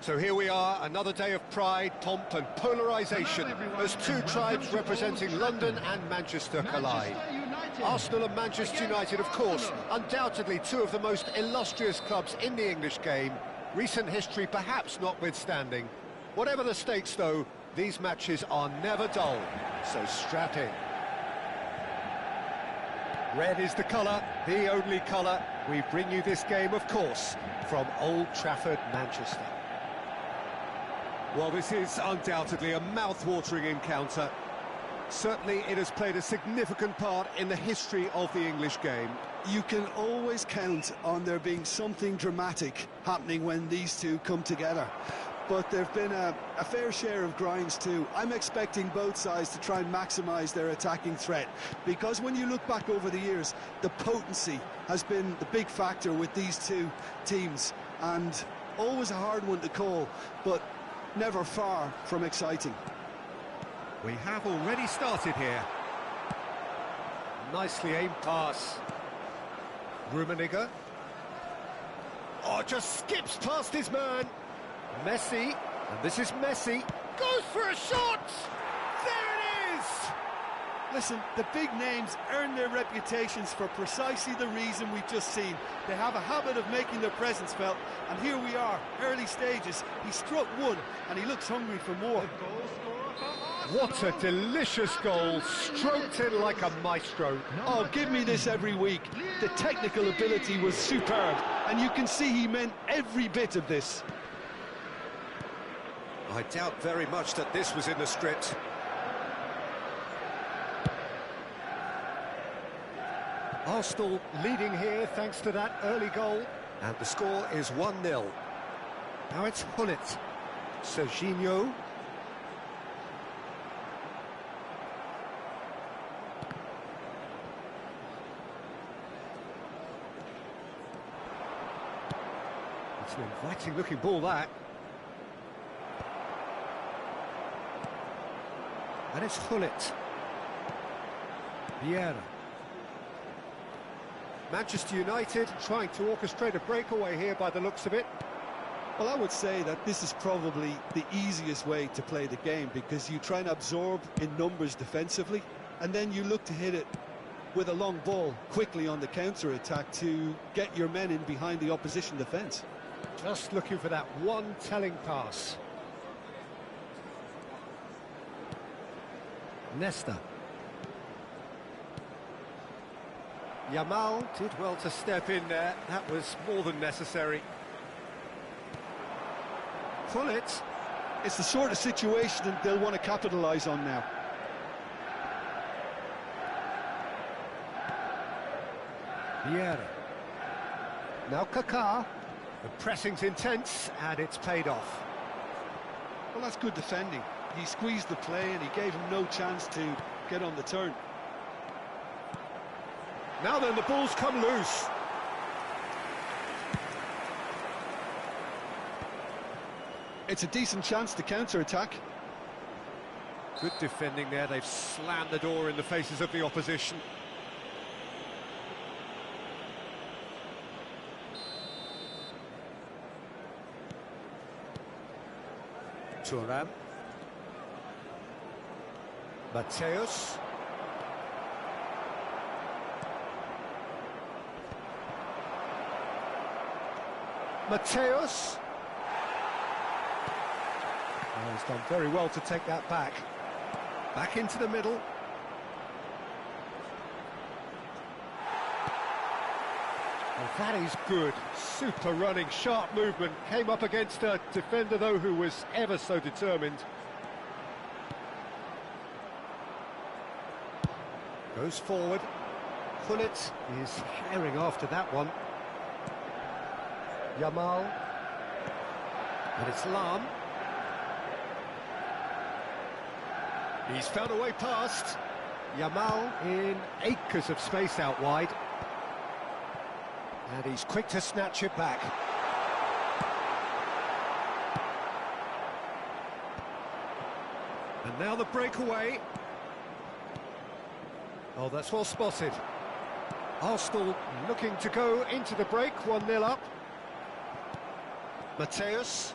So here we are, another day of pride, pomp and polarisation as two tribes representing London and Manchester collide. Arsenal and Manchester United, of course, undoubtedly two of the most illustrious clubs in the English game, recent history perhaps notwithstanding. Whatever the stakes, though, these matches are never dull, so strap in. Red is the colour, the only colour. We bring you this game, of course, from Old Trafford, Manchester. Well, this is undoubtedly a mouth-watering encounter. Certainly it has played a significant part in the history of the English game. You can always count on there being something dramatic happening when these two come together. But there have been a fair share of grinds too. I'm expecting both sides to try and maximise their attacking threat, because when you look back over the years, the potency has been the big factor with these two teams, and always a hard one to call, but never far from exciting. We have already started here. Nicely aimed pass. Rummenigge. Oh, just skips past his man. Messi, and this is Messi, goes for a shot! There it is! Listen, the big names earn their reputations for precisely the reason we've just seen. They have a habit of making their presence felt, and here we are, early stages. He struck one, and he looks hungry for more. What a delicious goal, stroked in like a maestro. Oh, give me this every week. The technical ability was superb, and you can see he meant every bit of this. I doubt very much that this was in the script. Arsenal leading here thanks to that early goal. And the score is 1-0. Now it's Gullit. Serginho. It's an inviting looking ball, that. And it's Gullit. Vieira. Manchester United trying to orchestrate a breakaway here by the looks of it. Well, I would say that this is probably the easiest way to play the game, because you try and absorb in numbers defensively, and then you look to hit it with a long ball quickly on the counter-attack to get your men in behind the opposition defence. Just looking for that one telling pass. Nesta. Yamal did well to step in there. That was more than necessary. Gullit. It's the sort of situation that they'll want to capitalise on now. Vieira. Now Kaká. The pressing's intense, and it's paid off. Well, that's good defending. He squeezed the play and he gave him no chance to get on the turn. Now then, the ball's come loose. It's a decent chance to counter-attack. Good defending there. They've slammed the door in the faces of the opposition. Thuram. Matthäus. Matthäus. Oh, he's done very well to take that back. Back into the middle. Oh, that is good. Super running, sharp movement. Came up against a defender, though, who was ever so determined. Goes forward. Gullit is herring after that one. Yamal. And it's Lahm. He's found a way past. Yamal in acres of space out wide. And he's quick to snatch it back. And now the breakaway. Oh, that's well spotted. Arsenal looking to go into the break, 1-0 up. Matthäus.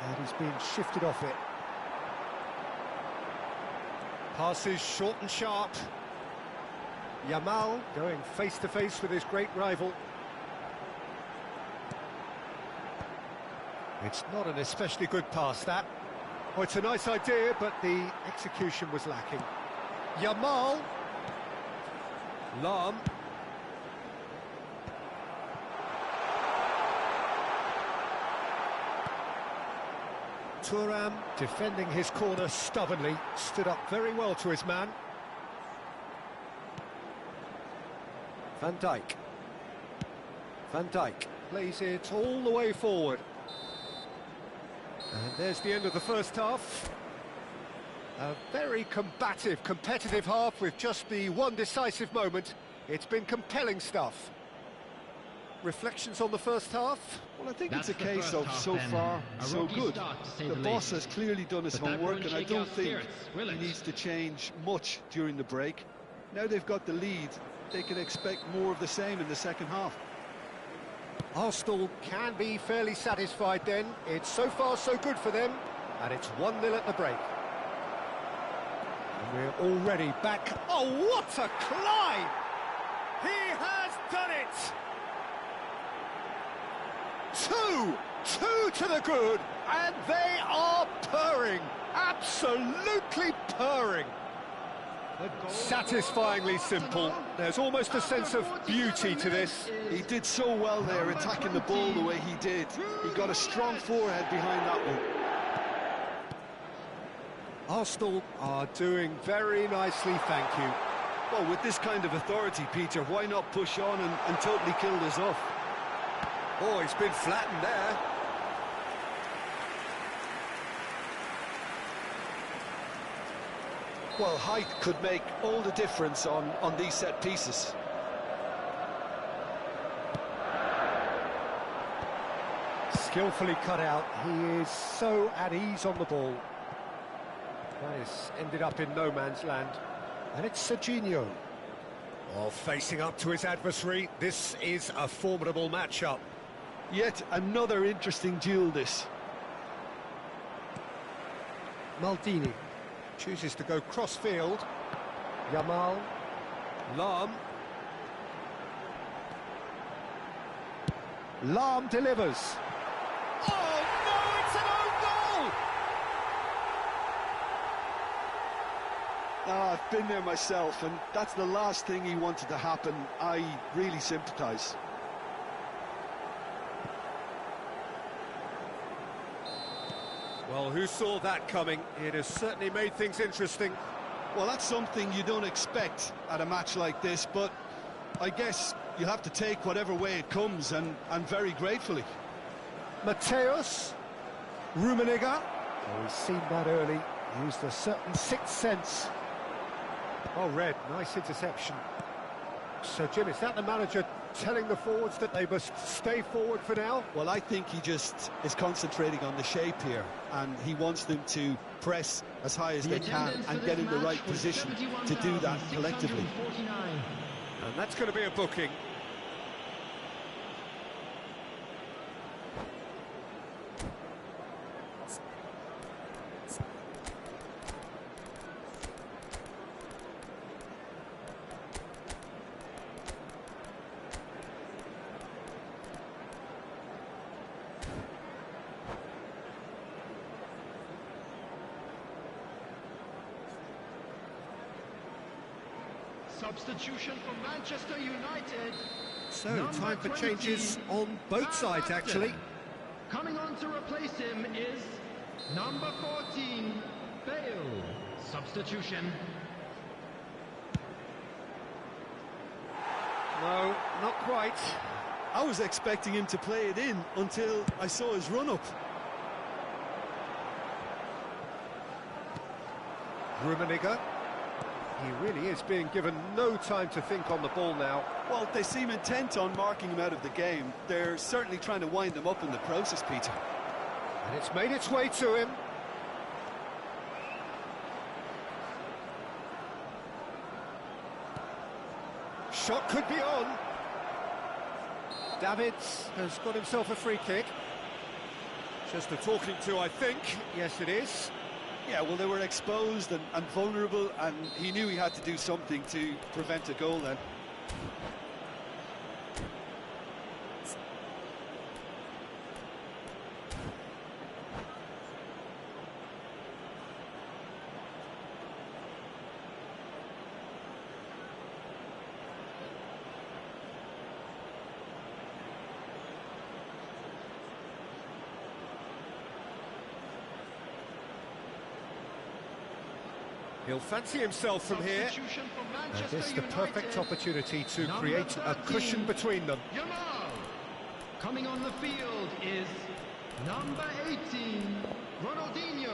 And he's being shifted off it. Passes short and sharp. Yamal going face-to-face with his great rival. It's not an especially good pass, that. Oh, it's a nice idea, but the execution was lacking. Yamal. Lahm. Thuram defending his corner stubbornly, stood up very well to his man. Van Dijk. Van Dijk plays it all the way forward. And there's the end of the first half. A very combative, competitive half with just the one decisive moment. It's been compelling stuff. Reflections on the first half? Well, I think it's a case of so far, so good. The boss has clearly done his homework, and I don't think he needs to change much during the break. Now they've got the lead, they can expect more of the same in the second half. Arsenal can be fairly satisfied then. It's so far so good for them, and it's 1-0 at the break. And we're already back. Oh, what a climb! He has done it! Two to the good, and they are purring, absolutely purring. Satisfyingly simple. There's almost a sense of beauty to this. He did so well there, attacking the ball the way he did. He got a strong forehead behind that one. Arsenal are doing very nicely, thank you. Well, with this kind of authority, Peter, why not push on and totally kill this off? Oh, he's been flattened there. Well, height could make all the difference on these set pieces. Skillfully cut out. He is so at ease on the ball. That has ended up in no man's land. And it's Serginho. Oh, facing up to his adversary. This is a formidable matchup. Yet another interesting duel, this. Maldini chooses to go cross-field. Yamal. Lahm. Lahm delivers. Oh, no, it's an own goal! I've been there myself, and that's the last thing he wanted to happen. I really sympathise. Well, who saw that coming? It has certainly made things interesting. Well, that's something you don't expect at a match like this, but I guess you have to take whatever way it comes, and very gratefully. Matthäus, Rummenigge. Oh, he's seen that early, used a certain sixth sense. Oh, Red, nice interception. So, Jim, is that the manager telling the forwards that they must stay forward for now? Well, I think he just is concentrating on the shape here, and he wants them to press as high as they can and get in the right position to do that collectively. And that's going to be a booking. Substitution for Manchester United. So, time for changes on both sides, actually. Coming on to replace him is number 14, Bale. Substitution. No, not quite. I was expecting him to play it in until I saw his run-up. Rummenigge. He really is being given no time to think on the ball now. Well, they seem intent on marking him out of the game. They're certainly trying to wind him up in the process, Peter. And it's made its way to him. Shot could be on. Davids has got himself a free kick. Just a talking to, I think. Yes, it is. Yeah, well, they were exposed and vulnerable, and he knew he had to do something to prevent a goal then. He'll fancy himself from here. And this is the perfect opportunity to create a cushion between them. Yamal. Coming on the field is number 18, Ronaldinho.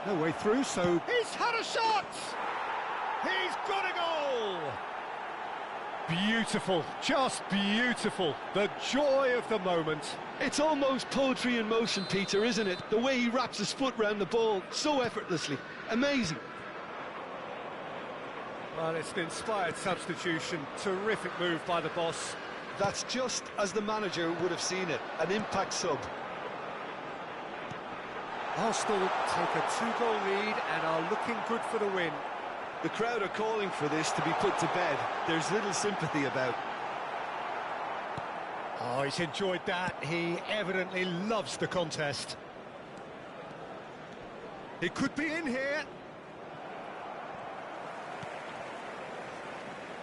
No way through, so he's had a shot! He's got a goal! Beautiful, just beautiful. The joy of the moment. It's almost poetry in motion, Peter, isn't it? The way he wraps his foot round the ball so effortlessly. Amazing. Well, it's an inspired substitution. Terrific move by the boss. That's just as the manager would have seen it. An impact sub. Arsenal take a 2-goal lead and are looking good for the win. The crowd are calling for this to be put to bed. There's little sympathy about. Oh, he's enjoyed that. He evidently loves the contest. He could be in here.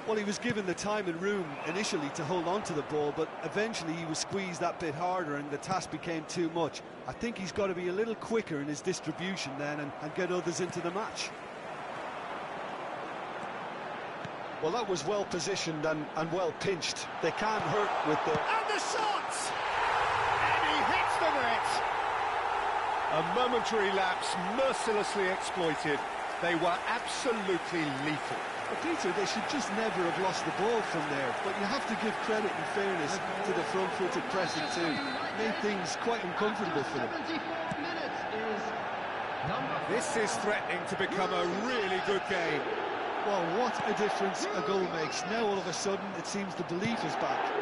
Well, he was given the time and room initially to hold on to the ball, but eventually he was squeezed that bit harder and the task became too much. I think he's got to be a little quicker in his distribution then and get others into the match. Well, that was well positioned and well pinched. They can't hurt with the... And the shot! And he hits the net! A momentary lapse, mercilessly exploited. They were absolutely lethal. But Peter, they should just never have lost the ball from there. But you have to give credit and fairness to the front-footed pressing too. Made things quite uncomfortable for them. 74 minutes is This is threatening to become a really good game. Well, what a difference a goal makes. Now all of a sudden it seems the belief is back.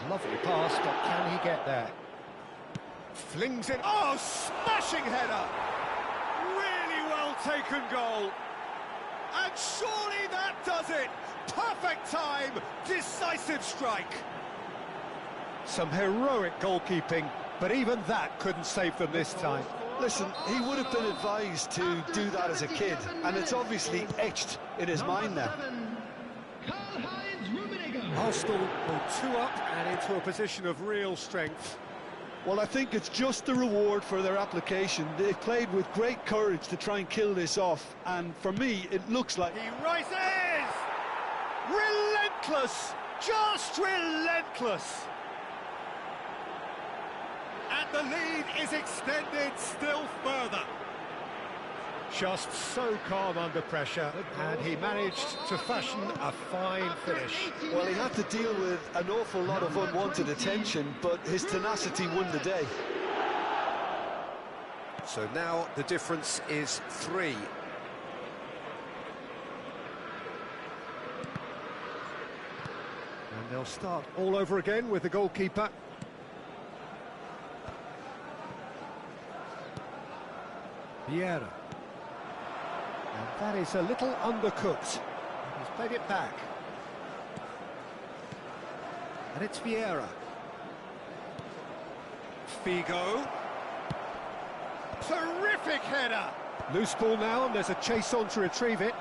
Lovely pass, but can he get there? Flings it. Oh, smashing header! Really well well-taken goal. And surely that does it! Perfect time, decisive strike. Some heroic goalkeeping, but even that couldn't save them this time. Listen, he would have been advised to do that as a kid, and it's obviously etched in his mind now. Karl-Heinz Rummenigge. Arsenal will 2 up and into a position of real strength. Well, I think it's just the reward for their application. They've played with great courage to try and kill this off, and for me, it looks like... He rises! Relentless! Just relentless! And the lead is extended still further. Just so calm under pressure, and he managed to fashion a fine finish. Well, he had to deal with an awful lot of unwanted attention, but his tenacity won the day. So now the difference is 3. And they'll start all over again with the goalkeeper. Vieira. And that is a little undercooked. He's played it back. And it's Vieira. Figo. Terrific header! Loose ball now, and there's a chase on to retrieve it.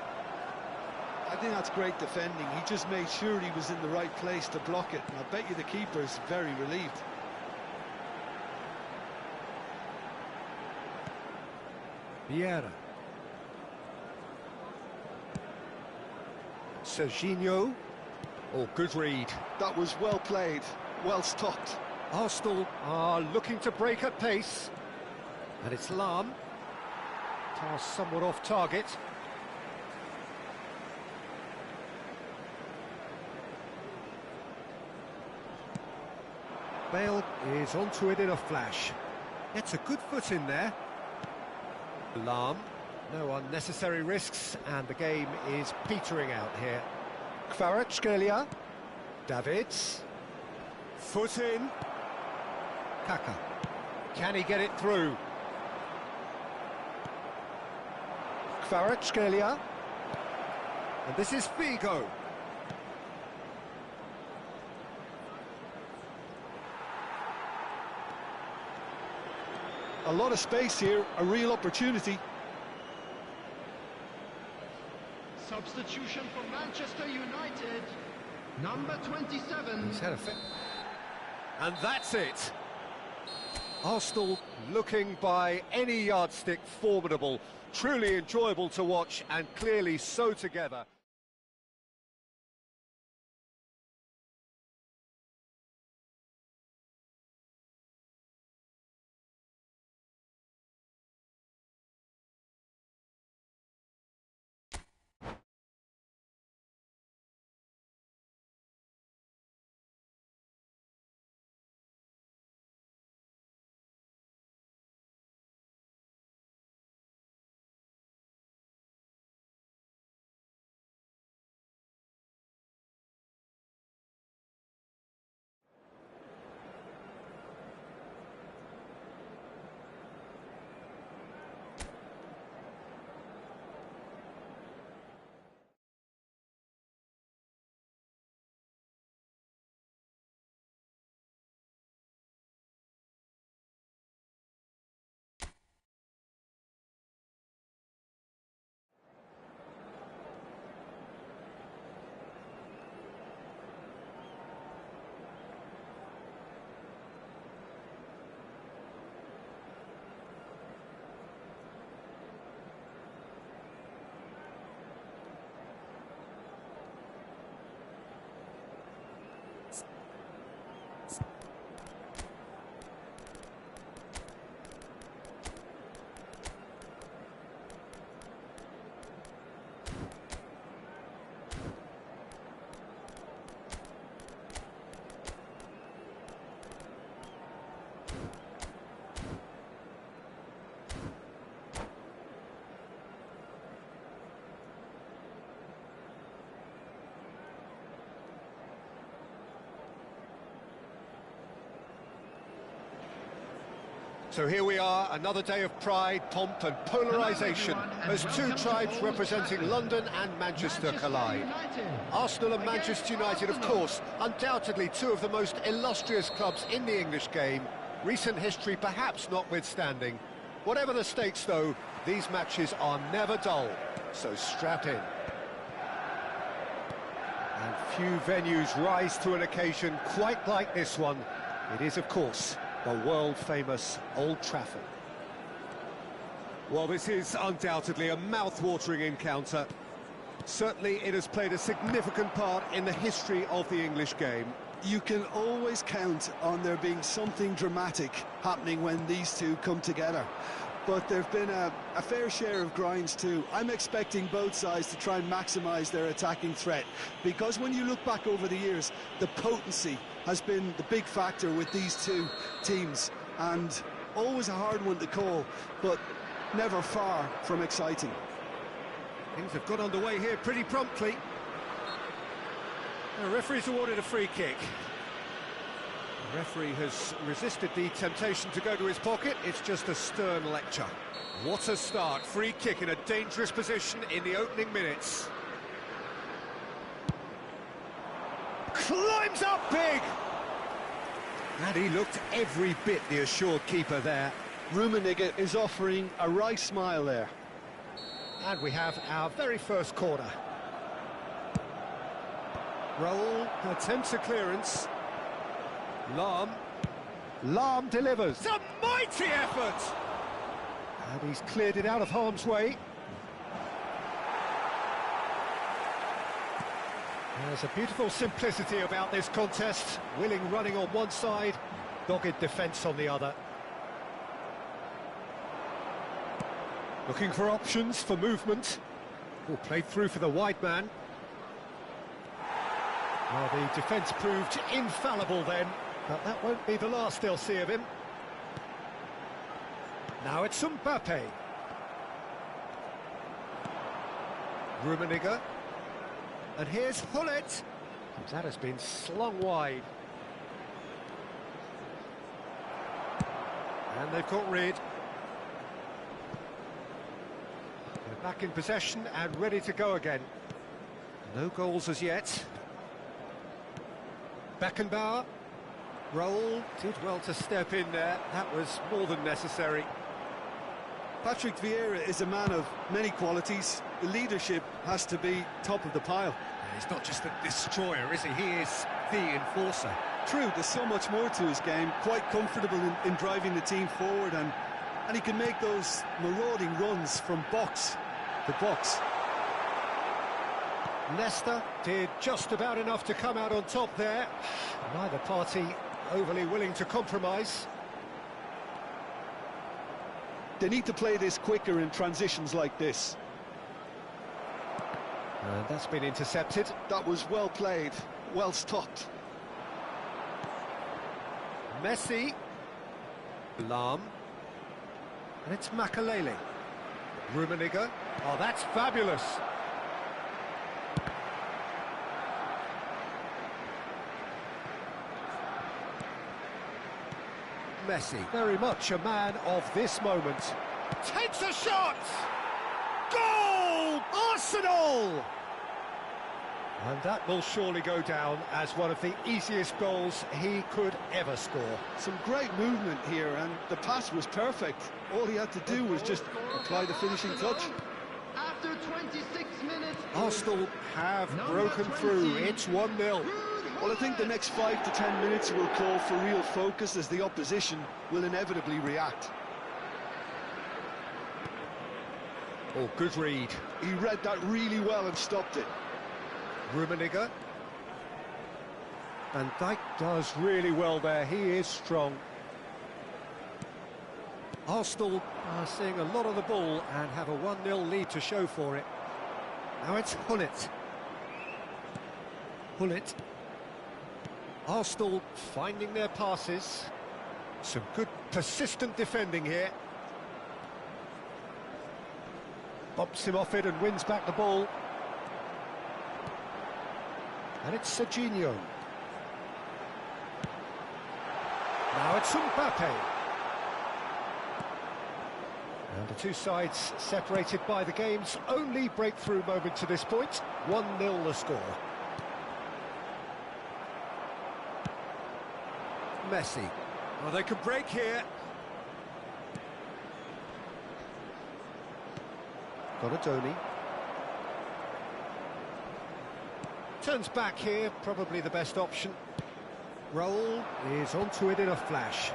I think that's great defending. He just made sure he was in the right place to block it, and I bet you the keeper's very relieved. Vieira. Serginho. Oh, good read. That was well played, well stopped. Arsenal are looking to break at pace. And it's Lahm. Pass somewhat off target. Bale is onto it in a flash. Gets a good foot in there. Lahm. No unnecessary risks, and the game is petering out here. Kvaratskhelia. Davids. Foot in. Kaka. Can he get it through? Kvaratskhelia. And this is Figo. A lot of space here, a real opportunity. Substitution for Manchester United. Number 27. He's had a fit. And that's it. Arsenal looking by any yardstick formidable, truly enjoyable to watch, and clearly so together. So here we are, another day of pride, pomp and polarisation. as two tribes representing London and Manchester collide. Arsenal and Manchester United, of course, undoubtedly two of the most illustrious clubs in the English game, recent history perhaps notwithstanding. Whatever the stakes, though, these matches are never dull, so strap in. And few venues rise to an occasion quite like this one. It is, of course, the world-famous Old Trafford. Well, this is undoubtedly a mouth-watering encounter. Certainly, it has played a significant part in the history of the English game. You can always count on there being something dramatic happening when these two come together. But there have been a fair share of grinds too. I'm expecting both sides to try and maximise their attacking threat, because when you look back over the years, the potency has been the big factor with these two teams, and always a hard one to call, but never far from exciting. Things have got underway here pretty promptly. The referee's awarded a free kick. The referee has resisted the temptation to go to his pocket. It's just a stern lecture. What a start. Free kick in a dangerous position in the opening minutes. Climbs up big! And he looked every bit the assured keeper there. Rummenigge is offering a wry smile there. And we have our very first corner. Raul attempts a clearance. Lahm delivers. A mighty effort! And he's cleared it out of harm's way. There's a beautiful simplicity about this contest. Willing running on one side, dogged defence on the other. Looking for options for movement. Oh, played through for the wide man. Well, the defence proved infallible then, but that won't be the last they'll see of him. Now it's Mbappe. Rummenigge. And here's Gullit. That has been slung wide. And they've got rid. They're back in possession and ready to go again. No goals as yet. Beckenbauer. Raul did well to step in there. That was more than necessary. Patrick Vieira is a man of many qualities. The leadership has to be top of the pile. He's not just a destroyer, is he? He is the enforcer. True, there's so much more to his game. Quite comfortable in driving the team forward, and he can make those marauding runs from box to box. Leicester did just about enough to come out on top there. Neither party overly willing to compromise. They need to play this quicker in transitions like this. And that's been intercepted. That was well played, well stopped. Messi. Lahm. And it's Makelele. Rummenigge. Oh, that's fabulous. Messi, very much a man of this moment. Takes a shot! Goal! Arsenal! And that will surely go down as one of the easiest goals he could ever score. Some great movement here, and the pass was perfect. All he had to do was just apply the finishing touch. After 26 minutes, Arsenal have broken through. It's 1-0. Well, I think the next 5 to 10 minutes will call for real focus, as the opposition will inevitably react. Oh, good read. He read that really well and stopped it. Rummenigge. Van Dijk does really well there. He is strong. Arsenal are seeing a lot of the ball and have a 1-0 lead to show for it. Now it's Gullit. Gullit. Arsenal finding their passes. Some good persistent defending here. Bumps him off it and wins back the ball. And it's Serginho. Now it's Mbappe. And the two sides separated by the game's only breakthrough moment to this point. 1-0 the score. Messi. Oh, they could break here. Donadoni. Turns back here, probably the best option. Raul is onto it in a flash.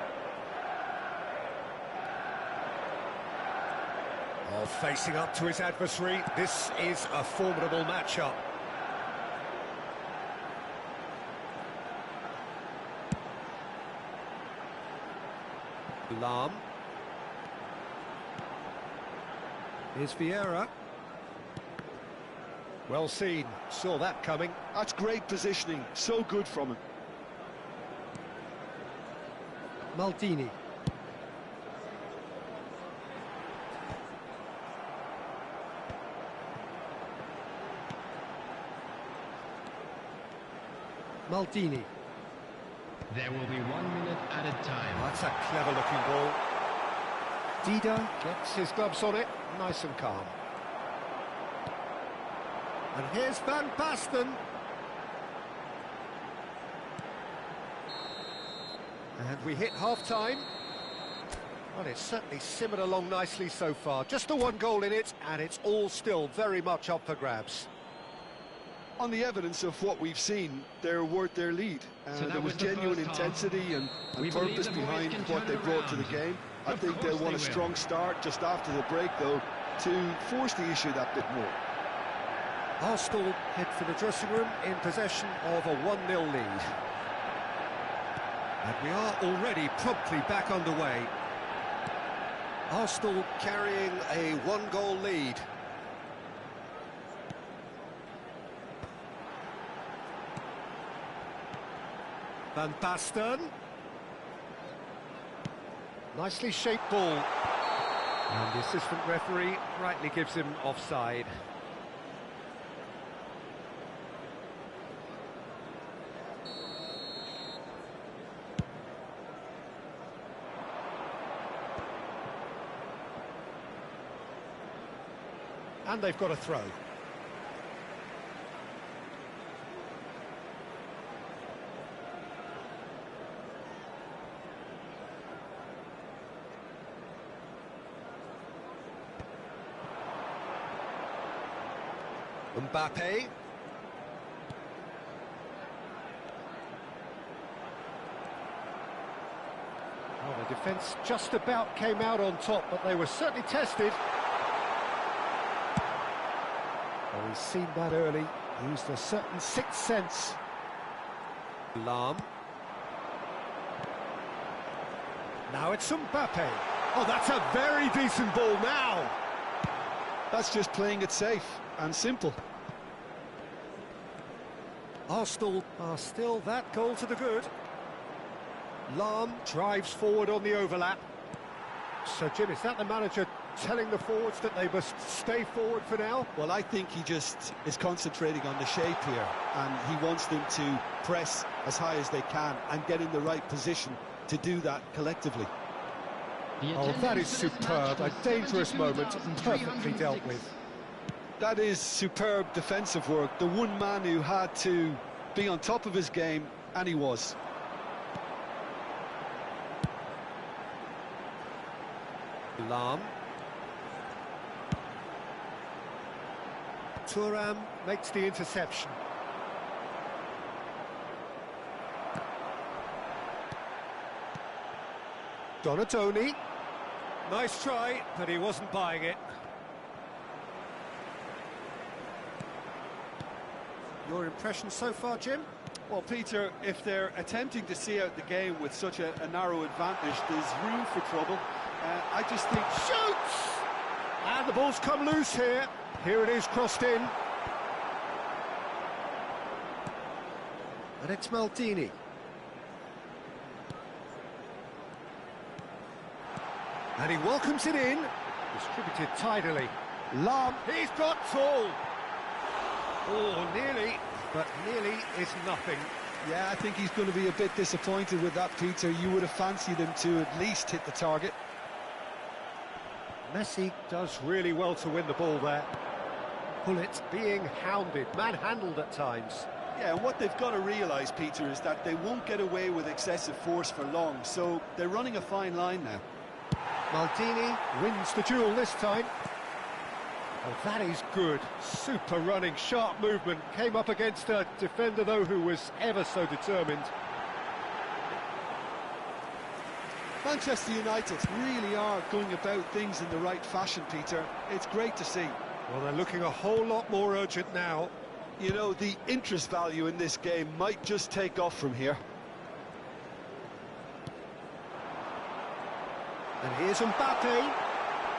Oh, facing up to his adversary, this is a formidable matchup. Lahm. Here's Vieira. Well seen, saw that coming. That's great positioning, so good from him. Maldini. Maldini. There will be 1 minute added time. Oh, that's a clever-looking ball. Dida gets his gloves on it, nice and calm. And here's Van Basten. And we hit half-time. Well, it's certainly simmered along nicely so far. Just the one goal in it, and it's all still very much up for grabs. On the evidence of what we've seen, they're worth their lead. So there was the genuine first half. intensity and We believe purpose the boys behind can what turn they brought to the around. game. I Of think course they'll want they a will. strong start just after the break, though, to force the issue that bit more. Arsenal head for the dressing room in possession of a 1-0 lead. And we are already promptly back underway. Arsenal carrying a one-goal lead. Van Basten. Nicely shaped ball. And the assistant referee rightly gives him offside. And they've got a throw. Mbappe. Well, the defence just about came out on top, but they were certainly tested. Well, he's seen that early, used a certain sixth sense. Lahm. Now it's Mbappe. Oh, that's a very decent ball now. That's just playing it safe and simple. Arsenal are still that goal to the good. Lahm drives forward on the overlap. So, Jim, is that the manager telling the forwards that they must stay forward for now? Well, I think he just is concentrating on the shape here, and he wants them to press as high as they can and get in the right position to do that collectively. The Oh, that attendance is for this superb. match A was dangerous moment, perfectly 72,306. dealt with. That is superb defensive work. The one man who had to be on top of his game, and he was. Lahm. Thuram makes the interception. Donadoni. Nice try, but he wasn't buying it. Your impression so far, Jim? Well, Peter, if they're attempting to see out the game with such a narrow advantage, there's room for trouble. I just think... Shoots! And the ball's come loose here. Here it is, crossed in. And it's Maldini. And he welcomes it in. Distributed tidily. Lahm, he's got tall. Oh, nearly, but nearly is nothing. Yeah, I think he's going to be a bit disappointed with that, Peter. You would have fancied him to at least hit the target. Messi does really well to win the ball there. Pullet being hounded, manhandled at times. Yeah, and what they've got to realise, Peter, is that they won't get away with excessive force for long, so they're running a fine line now. Maldini wins the duel this time. Oh, that is good. Super running, sharp movement. Came up against a defender, though, who was ever so determined. Manchester United really are going about things in the right fashion, Peter. It's great to see. Well, they're looking a whole lot more urgent now. You know, the interest value in this game might just take off from here. And here's Mbappe.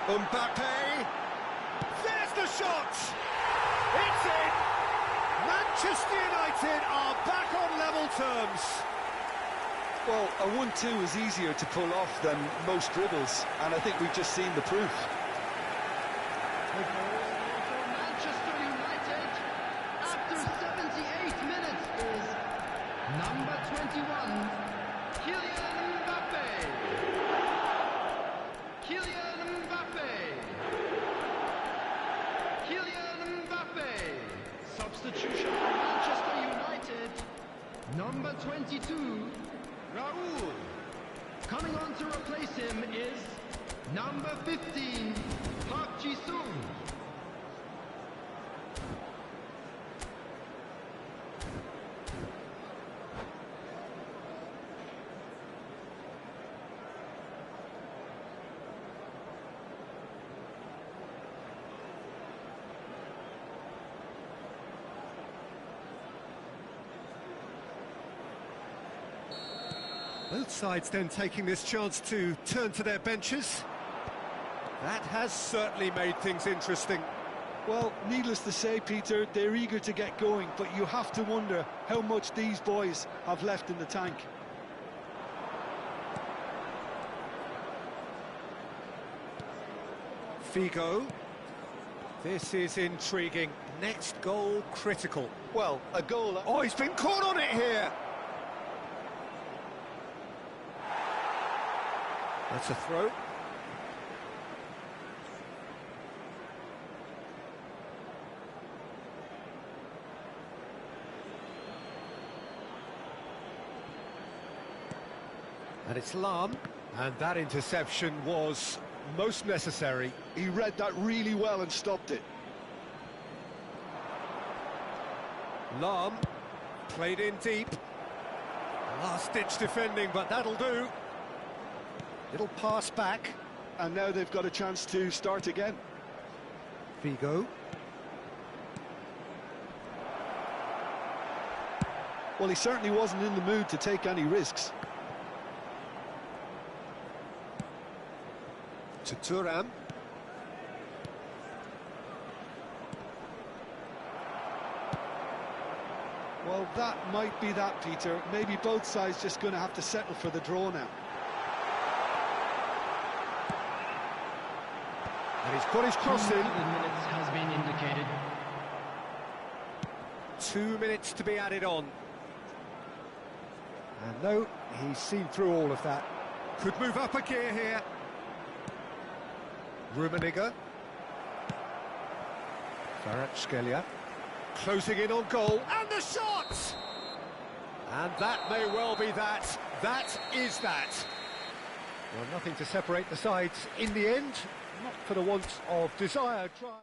Mbappe! There's the shot! It's in! Manchester United are back on level terms. Well, a 1-2 is easier to pull off than most dribbles, and I think we've just seen the proof. Manchester United, after 78 minutes, is number 21, Kylian Mbappe. Kylian Mbappe. Kylian Mbappe. Substitution for Manchester United, number 22, Raúl. Coming on to replace him is number 15, Park Ji-sung. Both sides then taking this chance to turn to their benches. That has certainly made things interesting. Well, needless to say, Peter, they're eager to get going, but you have to wonder how much these boys have left in the tank. Figo. This is intriguing. Next goal critical. Well, a goal... Oh, he's been caught on it here. That's a throw. And it's Lahm. And that interception was most necessary. He read that really well and stopped it. Lahm played in deep. Last-ditch defending, but that'll do. Little pass back. And now they've got a chance to start again. Figo. Well, he certainly wasn't in the mood to take any risks. To Thuram. Well, that might be that, Peter. Maybe both sides just going to have to settle for the draw now. And he's put his cross in. Minutes has been indicated. 2 minutes to be added on. And no, he's seen through all of that. Could move up a gear here. Rummenigge. Kvaratskhelia. Closing in on goal. And the shot! And that may well be that. That is that. Well, nothing to separate the sides in the end. Not for the want of desired try.